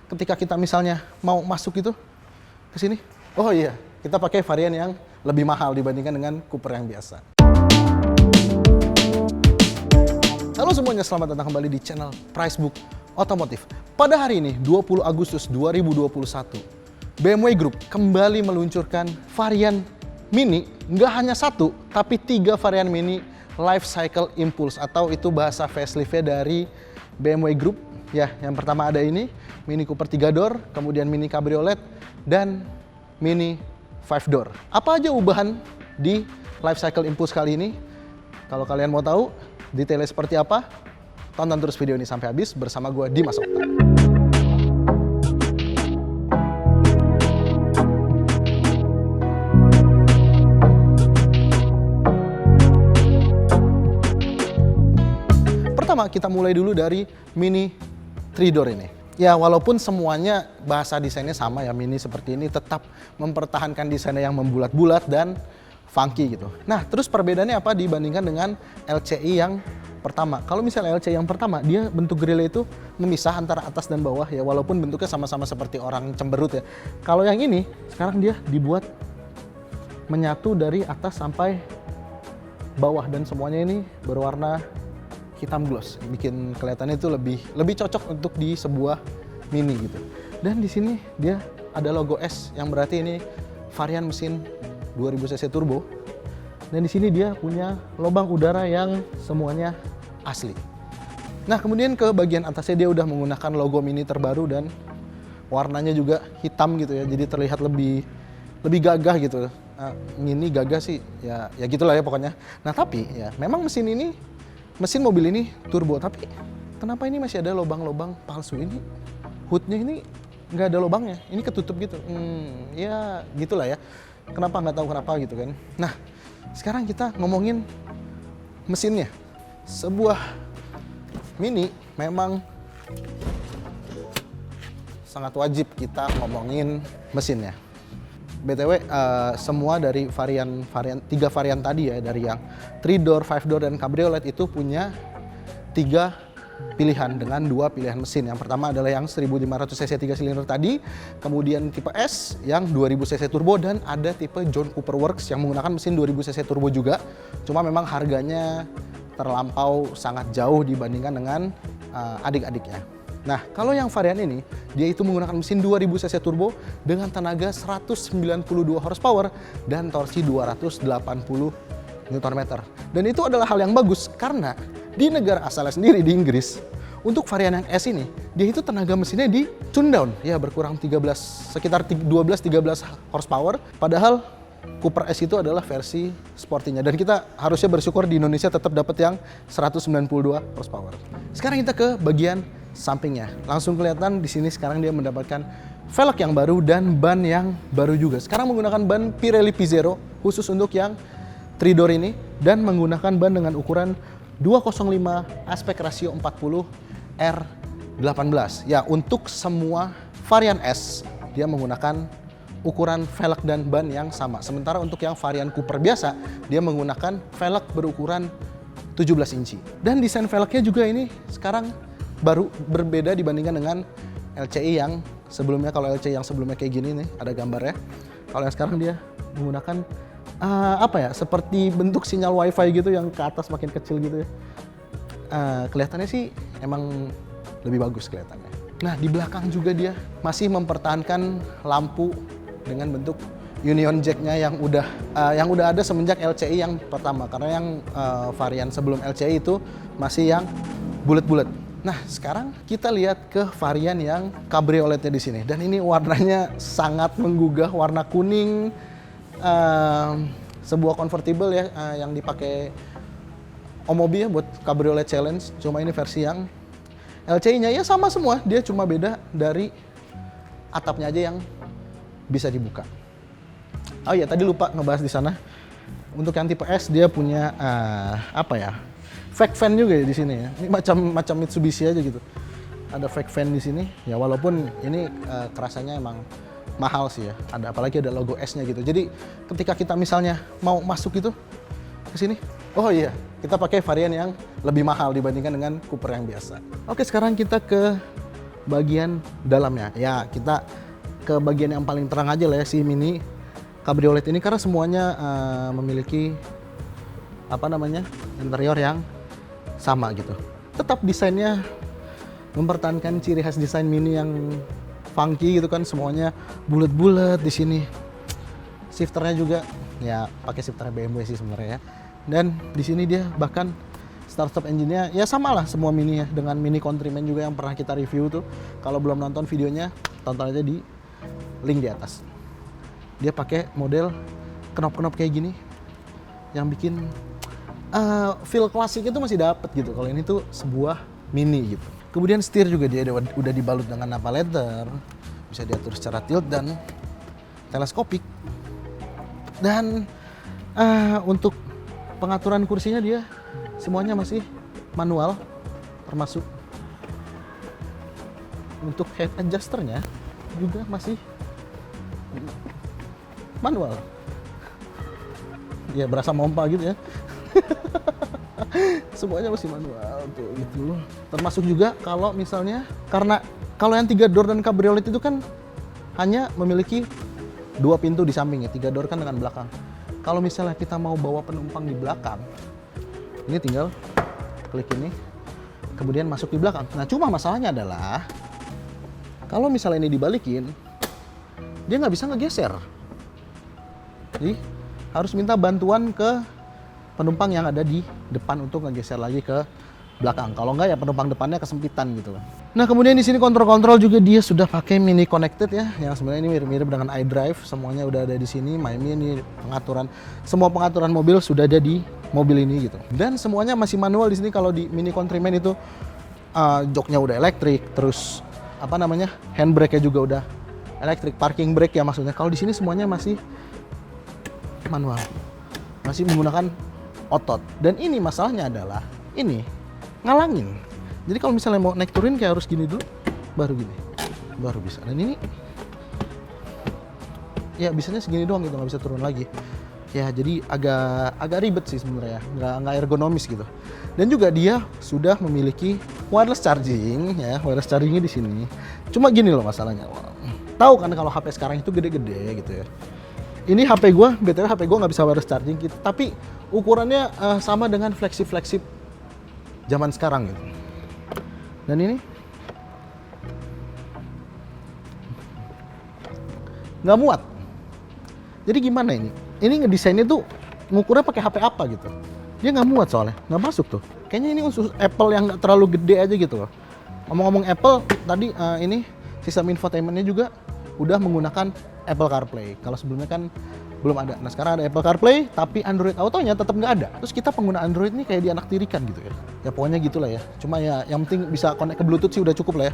ketika kita misalnya mau masuk itu ke sini, oh iya, kita pakai varian yang lebih mahal dibandingkan dengan Cooper yang biasa. Halo semuanya, selamat datang kembali di channel Pricebook Otomotif. Pada hari ini, 20 Agustus 2021, BMW Group kembali meluncurkan varian Mini, nggak hanya satu, tapi 3 varian Mini Life Cycle Impulse, atau itu bahasa facelift-nya dari BMW Group. Ya, yang pertama ada ini, Mini Cooper 3 door, kemudian Mini Cabriolet, dan Mini 5 door. Apa aja ubahan di Life Cycle Impulse kali ini? Kalau kalian mau tahu detailnya seperti apa, tonton terus video ini sampai habis bersama gue Dimas Okta. Pertama, kita mulai dulu dari Mini 3 door ini. Ya, walaupun semuanya bahasa desainnya sama ya, Mini seperti ini tetap mempertahankan desainnya yang membulat-bulat dan funky gitu. Nah, terus perbedaannya apa dibandingkan dengan LCI yang pertama? Kalau misalnya LCI yang pertama, dia bentuk grille itu memisah antara atas dan bawah ya, walaupun bentuknya sama-sama seperti orang cemberut ya. Kalau yang ini, sekarang dia dibuat menyatu dari atas sampai bawah dan semuanya ini berwarna hitam gloss, bikin kelihatannya itu lebih cocok untuk di sebuah Mini gitu. Dan di sini dia ada logo S yang berarti ini varian mesin 2000 cc turbo. Dan di sini dia punya lubang udara yang semuanya asli. Nah, kemudian ke bagian atasnya dia udah menggunakan logo Mini terbaru dan warnanya juga hitam gitu ya. Jadi terlihat lebih gagah gitu. Mini gagah sih ya gitulah ya pokoknya. Nah, tapi ya memang mesin mobil ini turbo, tapi kenapa ini masih ada lubang-lubang palsu ini? Hoodnya ini nggak ada lubangnya, ini ketutup gitu. Ya gitulah ya. Kenapa nggak tahu kenapa gitu kan. Nah, sekarang kita ngomongin mesinnya. Sebuah Mini memang sangat wajib kita ngomongin mesinnya. BTW, semua dari varian 3 varian tadi ya, dari yang 3 door, 5 door, dan Cabriolet itu punya 3 pilihan dengan 2 pilihan mesin. Yang pertama adalah yang 1500 cc 3 silinder tadi, kemudian tipe S yang 2000 cc turbo, dan ada tipe John Cooper Works yang menggunakan mesin 2000 cc turbo juga. Cuma memang harganya terlampau sangat jauh dibandingkan dengan adik-adiknya. Nah, kalau yang varian ini, dia itu menggunakan mesin 2000 cc turbo dengan tenaga 192 horsepower dan torsi 280 Nm. Dan itu adalah hal yang bagus karena di negara asalnya sendiri di Inggris, untuk varian yang S ini, dia itu tenaga mesinnya di tune down, ya berkurang sekitar 12-13 horsepower, padahal Cooper S itu adalah versi sportinya, dan kita harusnya bersyukur di Indonesia tetap dapat yang 192 horsepower. Sekarang kita ke bagian sampingnya. Langsung kelihatan di sini sekarang dia mendapatkan velg yang baru dan ban yang baru juga. Sekarang menggunakan ban Pirelli P Zero khusus untuk yang 3 door ini, dan menggunakan ban dengan ukuran 205 aspek rasio 40 R18. Ya, untuk semua varian S dia menggunakan ukuran velg dan ban yang sama. Sementara untuk yang varian Cooper biasa dia menggunakan velg berukuran 17 inci. Dan desain velgnya juga ini sekarang baru berbeda dibandingkan dengan LCI yang sebelumnya. Kalau LCI yang sebelumnya kayak gini nih, ada gambarnya. Kalau yang sekarang dia menggunakan seperti bentuk sinyal wifi gitu yang ke atas makin kecil gitu ya. Kelihatannya sih emang lebih bagus kelihatannya. Nah, di belakang juga dia masih mempertahankan lampu dengan bentuk Union Jack-nya yang udah ada semenjak LCI yang pertama, karena yang varian sebelum LCI itu masih yang bulat-bulat. Nah, sekarang kita lihat ke varian yang Cabrioletnya di sini, dan ini warnanya sangat menggugah, warna kuning. Sebuah convertible ya, yang dipakai Omobi ya buat Cabriolet Challenge. Cuma ini versi yang LCI-nya ya sama semua, dia cuma beda dari atapnya aja yang bisa dibuka. Oh iya, tadi lupa ngebahas di sana. Untuk yang tipe S dia punya fake fan juga ya di sini ya. Ini macam Mitsubishi aja gitu. Ada fake fan di sini. Ya walaupun ini kerasanya emang mahal sih ya. Apalagi ada logo S-nya gitu. Jadi ketika kita misalnya mau masuk gitu ke sini, oh iya, kita pakai varian yang lebih mahal dibandingkan dengan Cooper yang biasa. Oke, sekarang kita ke bagian dalamnya. Ya kita ke bagian yang paling terang aja lah ya, si Mini Cabriolet ini, karena semuanya memiliki apa namanya interior yang sama gitu. Tetap desainnya mempertahankan ciri khas desain Mini yang funky gitu kan, semuanya bulat-bulat di sini. Shifternya juga ya pakai shifter BMW sih sebenarnya ya. Dan di sini dia bahkan start-stop engine-nya ya sama lah semua Mini ya, dengan Mini Countryman juga yang pernah kita review tuh. Kalau belum nonton videonya, tonton aja di link di atas. Dia pakai model knop-knop kayak gini yang bikin feel klasik itu masih dapet gitu. Kalau ini tuh sebuah Mini gitu. Kemudian setir juga dia udah dibalut dengan napa leather, bisa diatur secara tilt dan teleskopik. Dan untuk pengaturan kursinya dia semuanya masih manual, termasuk untuk head adjusternya juga masih manual. Ya berasa mompa gitu ya. Semuanya masih manual tuh gitu. Termasuk juga kalau misalnya, karena kalau yang 3 door dan Cabriolet itu kan hanya memiliki 2 pintu di sampingnya, 3 door kan dengan belakang. Kalau misalnya kita mau bawa penumpang di belakang, ini tinggal klik ini, kemudian masuk di belakang. Nah cuma masalahnya adalah kalau misalnya ini dibalikin, dia nggak bisa ngegeser. Jadi harus minta bantuan ke penumpang yang ada di depan untuk ngegeser lagi ke belakang. Kalau nggak ya penumpang depannya kesempitan gitu. Nah kemudian di sini kontrol-kontrol juga dia sudah pakai Mini Connected ya, yang sebenarnya ini mirip-mirip dengan iDrive. Semuanya udah ada di sini. MyMini, pengaturan, semua pengaturan mobil sudah ada di mobil ini gitu. Dan semuanya masih manual di sini. Kalau di Mini Countryman itu joknya udah elektrik, terus apa namanya handbrake-nya juga udah elektrik, parking brake ya maksudnya. Kalau di sini semuanya masih manual, masih menggunakan otot. Dan ini masalahnya adalah ini ngalangin. Jadi kalau misalnya mau naik turun kayak harus gini dulu, baru gini, baru bisa. Dan ini ya bisanya segini doang gitu, nggak bisa turun lagi. Ya jadi agak ribet sih sebenarnya, nggak ergonomis gitu. Dan juga dia sudah memiliki wireless charging ya, wireless chargingnya di sini. Cuma gini loh masalahnya. Tahu kan kalau HP sekarang itu gede-gede gitu ya. Ini HP gue, BTW HP gue nggak bisa wireless charging gitu, tapi ukurannya sama dengan flagship zaman sekarang gitu. Dan ini nggak muat. Jadi gimana ini? Ini ngedesainnya tuh ngukurnya pakai HP apa gitu. Dia nggak muat soalnya, nggak masuk tuh. Kayaknya ini khusus Apple yang nggak terlalu gede aja gitu loh. Ngomong-ngomong Apple, tadi ini sistem infotainmentnya juga udah menggunakan Apple CarPlay. Kalau sebelumnya kan belum ada. Nah sekarang ada Apple CarPlay, tapi Android Auto-nya tetap nggak ada. Terus kita pengguna Android ini kayak dianaktirikan gitu ya. Ya pokoknya gitulah ya. Cuma ya yang penting bisa connect ke Bluetooth sih udah cukup lah ya.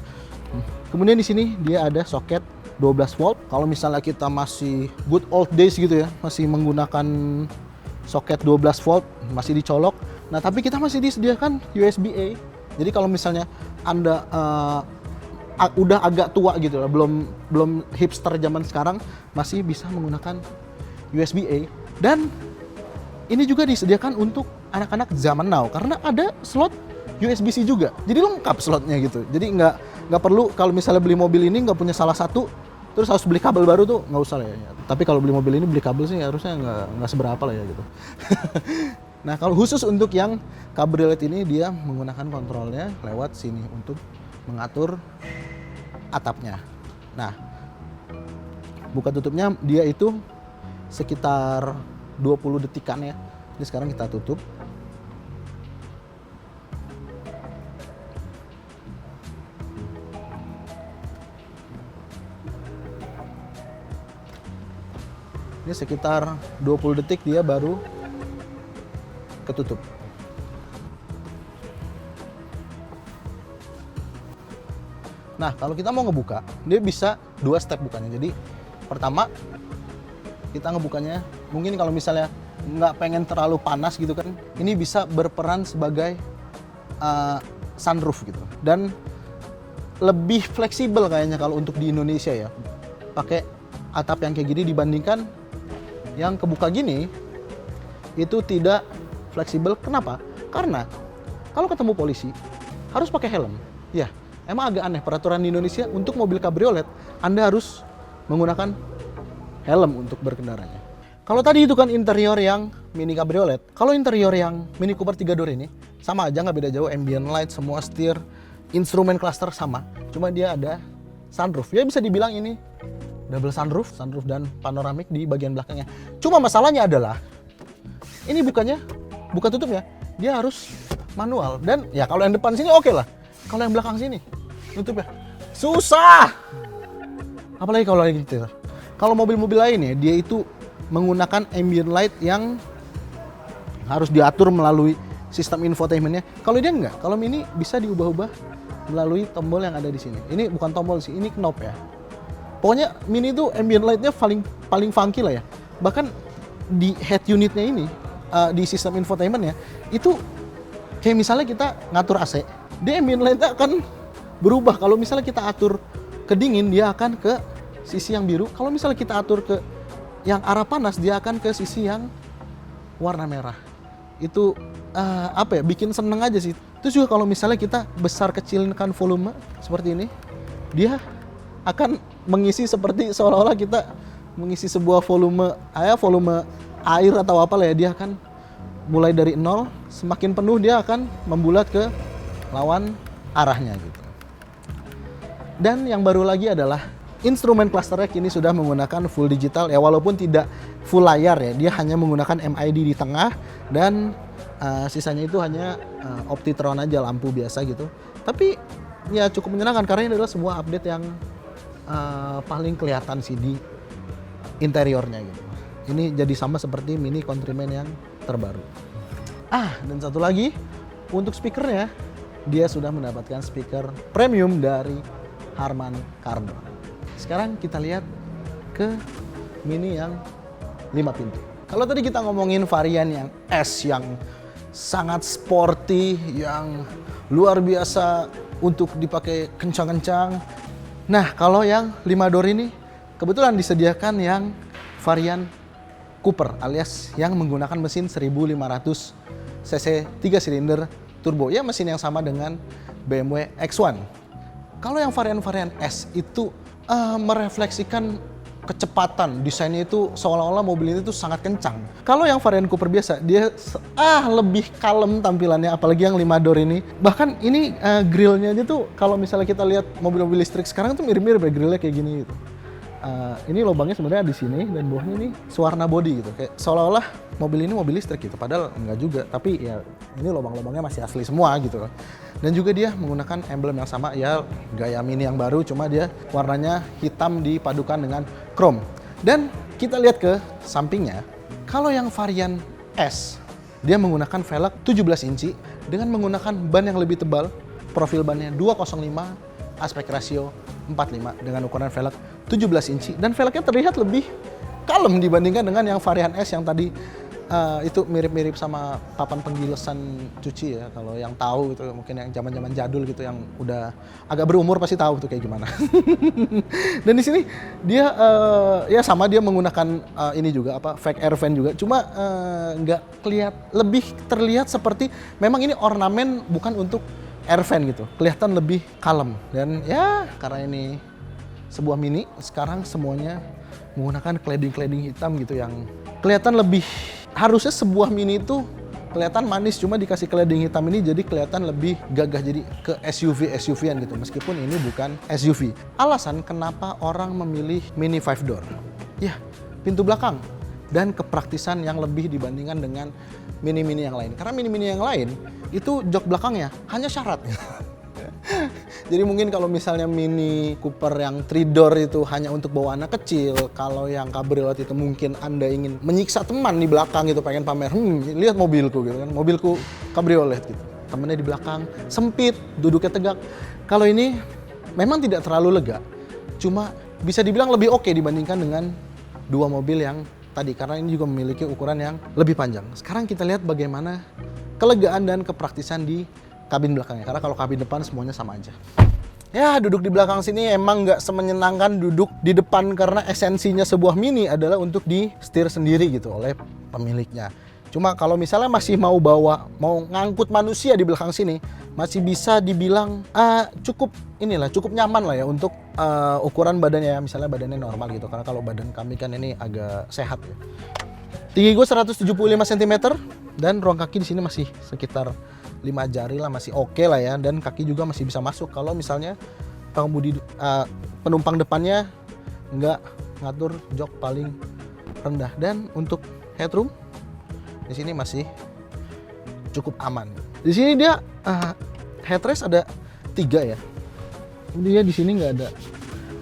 Kemudian di sini dia ada soket 12 volt. Kalau misalnya kita masih good old days gitu ya, masih menggunakan soket 12 volt, masih dicolok. Nah tapi kita masih disediakan USB-A. Jadi kalau misalnya Anda udah agak tua gitu lah, belum hipster zaman sekarang, masih bisa menggunakan USB-A. Dan ini juga disediakan untuk anak-anak zaman now karena ada slot USB-C juga. Jadi lengkap slotnya gitu. Jadi nggak perlu kalau misalnya beli mobil ini nggak punya salah satu terus harus beli kabel baru tuh nggak usah lah ya. Tapi kalau beli mobil ini beli kabel sih harusnya nggak seberapa lah ya gitu. Nah kalau khusus untuk yang Cabriolet ini dia menggunakan kontrolnya lewat sini untuk mengatur atapnya. Nah buka tutupnya dia itu sekitar 20 detikan ya. Jadi sekarang kita tutup. Ini sekitar 20 detik dia baru ketutup. Nah, kalau kita mau ngebuka, dia bisa 2 step bukanya. Jadi, pertama kita ngebukanya, mungkin kalau misalnya nggak pengen terlalu panas gitu kan, ini bisa berperan sebagai sunroof gitu. Dan lebih fleksibel kayaknya kalau untuk di Indonesia ya, pakai atap yang kayak gini dibandingkan yang kebuka gini, itu tidak fleksibel. Kenapa? Karena kalau ketemu polisi harus pakai helm. Ya, Emang agak aneh peraturan di Indonesia untuk mobil kabriolet Anda harus menggunakan helm untuk berkendaranya. Kalau tadi itu kan interior yang Mini kabriolet, kalau interior yang Mini Cooper 3 door ini sama aja, nggak beda jauh, ambient light, semua setir, instrumen cluster sama, cuma dia ada sunroof. Ya bisa dibilang ini double sunroof dan panoramik di bagian belakangnya. Cuma masalahnya adalah ini buka tutup ya, dia harus manual. Dan ya kalau yang depan sini oke lah, kalau yang belakang sini tutup ya susah. Apalagi kalau lagi gitu. Kalau mobil-mobil lain ya, dia itu menggunakan ambient light yang harus diatur melalui sistem infotainmentnya. Kalau dia enggak, kalau Mini bisa diubah-ubah melalui tombol yang ada di sini. Ini bukan tombol sih, ini knob ya. Pokoknya Mini itu ambient light-nya paling funky lah ya. Bahkan di head unitnya ini, di sistem infotainmentnya, itu kayak misalnya kita ngatur AC, dia ambient light-nya akan berubah. Kalau misalnya kita atur ke dingin, dia akan ke sisi yang biru. Kalau misalnya kita atur ke yang arah panas, dia akan ke sisi yang warna merah. Itu bikin seneng aja sih. Terus juga kalau misalnya kita besar kecilkan volume seperti ini, dia akan mengisi seperti seolah-olah kita mengisi sebuah volume air atau apalah ya. Dia akan mulai dari nol, semakin penuh dia akan membulat ke lawan arahnya gitu. Dan yang baru lagi adalah instrumen clusternya kini sudah menggunakan full digital ya, walaupun tidak full layar ya, dia hanya menggunakan MID di tengah dan sisanya itu hanya Optitron aja, lampu biasa gitu. Tapi ya cukup menyenangkan karena ini adalah sebuah update yang paling kelihatan sih di interiornya gitu. Ini jadi sama seperti Mini Countryman yang terbaru. Dan satu lagi untuk speakernya, dia sudah mendapatkan speaker premium dari Harman Kardon. Sekarang kita lihat ke Mini yang 5 pintu. Kalau tadi kita ngomongin varian yang S yang sangat sporty, yang luar biasa untuk dipakai kencang-kencang. Nah, kalau yang 5 door ini kebetulan disediakan yang varian Cooper alias yang menggunakan mesin 1500 cc 3 silinder turbo. Ya, mesin yang sama dengan BMW X1. Kalau yang varian-varian S itu merefleksikan kecepatan, desainnya itu seolah-olah mobil ini tuh sangat kencang. Kalau yang varian Cooper biasa, dia lebih kalem tampilannya, apalagi yang 5 door ini. Bahkan ini grillnya aja tuh, kalau misalnya kita lihat mobil-mobil listrik sekarang tuh mirip-mirip ya grillnya kayak gini gitu. Ini lubangnya sebenarnya di sini dan bawahnya ini sewarna body gitu, kayak seolah-olah mobil ini mobil listrik gitu, padahal enggak juga. Tapi ya ini lubang-lubangnya masih asli semua gitu. Dan juga dia menggunakan emblem yang sama ya, gaya Mini yang baru, cuma dia warnanya hitam dipadukan dengan chrome. Dan kita lihat ke sampingnya, kalau yang varian S dia menggunakan velg 17 inci dengan menggunakan ban yang lebih tebal, profil bannya 205, aspek rasio 45 dengan ukuran velg 17 inci, dan velgnya terlihat lebih kalem dibandingkan dengan yang varian S yang tadi itu mirip-mirip sama papan penggilesan cuci ya. Kalau yang tahu itu mungkin yang zaman-zaman jadul gitu, yang udah agak berumur pasti tahu tuh kayak gimana. Dan di sini dia ya sama, dia menggunakan ini juga fake air vent juga, cuma nggak lebih terlihat seperti memang ini ornamen bukan untuk air vent gitu, kelihatan lebih kalem. Dan ya karena ini sebuah Mini, sekarang semuanya menggunakan cladding hitam gitu yang kelihatan lebih, harusnya sebuah Mini itu kelihatan manis, cuma dikasih cladding hitam ini jadi kelihatan lebih gagah, jadi ke SUV-an gitu, meskipun ini bukan SUV. Alasan kenapa orang memilih Mini 5 door? Ya, pintu belakang dan kepraktisan yang lebih dibandingkan dengan Mini-Mini yang lain. Karena Mini-Mini yang lain itu jok belakangnya hanya syarat. Jadi mungkin kalau misalnya Mini Cooper yang 3 door itu hanya untuk bawa anak kecil, kalau yang kabriolet itu mungkin Anda ingin menyiksa teman di belakang gitu, pengen pamer, lihat mobilku gitu kan, mobilku kabriolet gitu. Temennya di belakang, sempit, duduknya tegak. Kalau ini memang tidak terlalu lega, cuma bisa dibilang lebih oke dibandingkan dengan dua mobil yang tadi, karena ini juga memiliki ukuran yang lebih panjang. Sekarang kita lihat bagaimana kelegaan dan kepraktisan di kabin belakangnya, karena kalau kabin depan semuanya sama aja. Ya, duduk di belakang sini emang nggak semenyenangkan duduk di depan, karena esensinya sebuah Mini adalah untuk di setir sendiri gitu oleh pemiliknya. Cuma kalau misalnya masih mau ngangkut manusia di belakang sini, masih bisa dibilang cukup nyaman lah ya untuk ukuran badannya. Misalnya badannya normal gitu, karena kalau badan kami kan ini agak sehat ya. Tinggi gue 175 cm dan ruang kaki di sini masih sekitar 5 jari lah, masih oke lah ya, dan kaki juga masih bisa masuk kalau misalnya pengemudi penumpang depannya nggak ngatur jok paling rendah. Dan untuk headroom di sini masih cukup aman. Di sini dia headrest ada 3 ya. Dia di sini nggak ada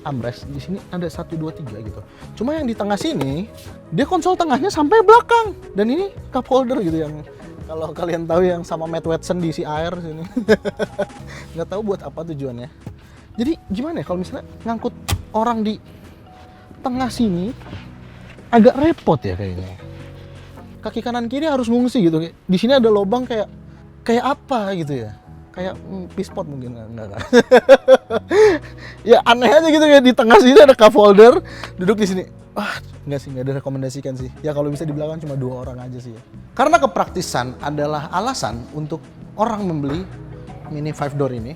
armrest, di sini ada 1, 2, 3 gitu. Cuma yang di tengah sini dia konsol tengahnya sampai belakang, dan ini cup holder gitu yang kalau kalian tahu yang sama Matt Watson di si air sini. Nggak tahu buat apa tujuannya. Jadi gimana ya kalau misalnya ngangkut orang di tengah sini agak repot ya kayaknya. Kaki kanan kiri harus ngungsi gitu. Di sini ada lubang kayak apa gitu ya. Kayak pispot mungkin enggak. Ya aneh aja gitu ya, di tengah sini ada cup holder, duduk di sini. Enggak direkomendasikan sih. Ya kalau bisa di belakang cuma 2 orang aja sih ya. Karena kepraktisan adalah alasan untuk orang membeli Mini 5 door ini.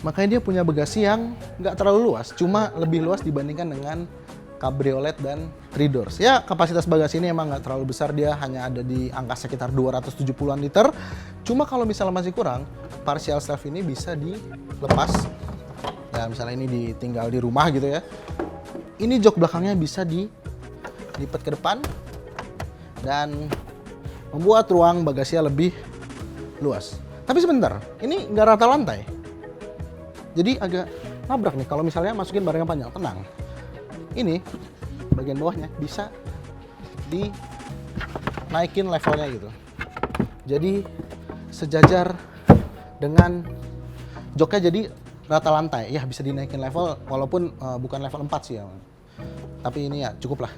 Makanya dia punya bagasi yang nggak terlalu luas, cuma lebih luas dibandingkan dengan cabriolet dan 3 doors. Ya kapasitas bagasi ini emang nggak terlalu besar, dia hanya ada di angka sekitar 270-an liter. Cuma kalau misalnya masih kurang, partial shelf ini bisa dilepas. Ya misalnya ini ditinggal di rumah gitu ya. Ini jok belakangnya bisa dilipat ke depan dan membuat ruang bagasinya lebih luas. Tapi sebentar, ini nggak rata lantai. Jadi agak nabrak nih kalau misalnya masukin barang yang panjang. Tenang. Ini bagian bawahnya bisa dinaikin levelnya gitu. Jadi sejajar dengan joknya, jadi rata lantai. Ya bisa dinaikin level walaupun bukan level 4 sih ya. Tapi ini ya cukup lah.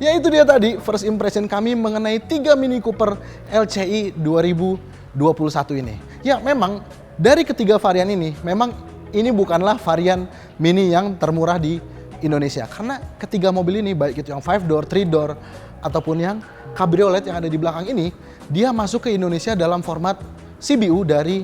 Ya itu dia tadi first impression kami mengenai 3 Mini Cooper LCI 2021 ini. Ya memang dari ketiga varian ini, memang ini bukanlah varian Mini yang termurah di Indonesia. Karena ketiga mobil ini, baik itu yang 5 door, 3 door, ataupun yang cabriolet yang ada di belakang ini, dia masuk ke Indonesia dalam format CBU dari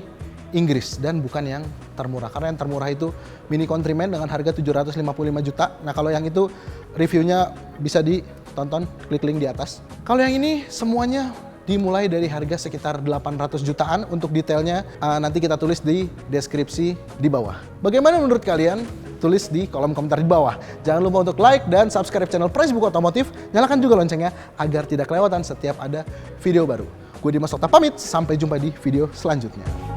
Inggris dan bukan yang termurah. Karena yang termurah itu Mini Countryman dengan harga 755 juta. Nah kalau yang itu reviewnya bisa ditonton, klik link di atas. Kalau yang ini semuanya dimulai dari harga sekitar 800 jutaan. Untuk detailnya nanti kita tulis di deskripsi di bawah. Bagaimana menurut kalian? Tulis di kolom komentar di bawah. Jangan lupa untuk like dan subscribe channel Pricebook Otomotif. Nyalakan juga loncengnya agar tidak kelewatan setiap ada video baru. Gue Dimas Okta pamit, sampai jumpa di video selanjutnya.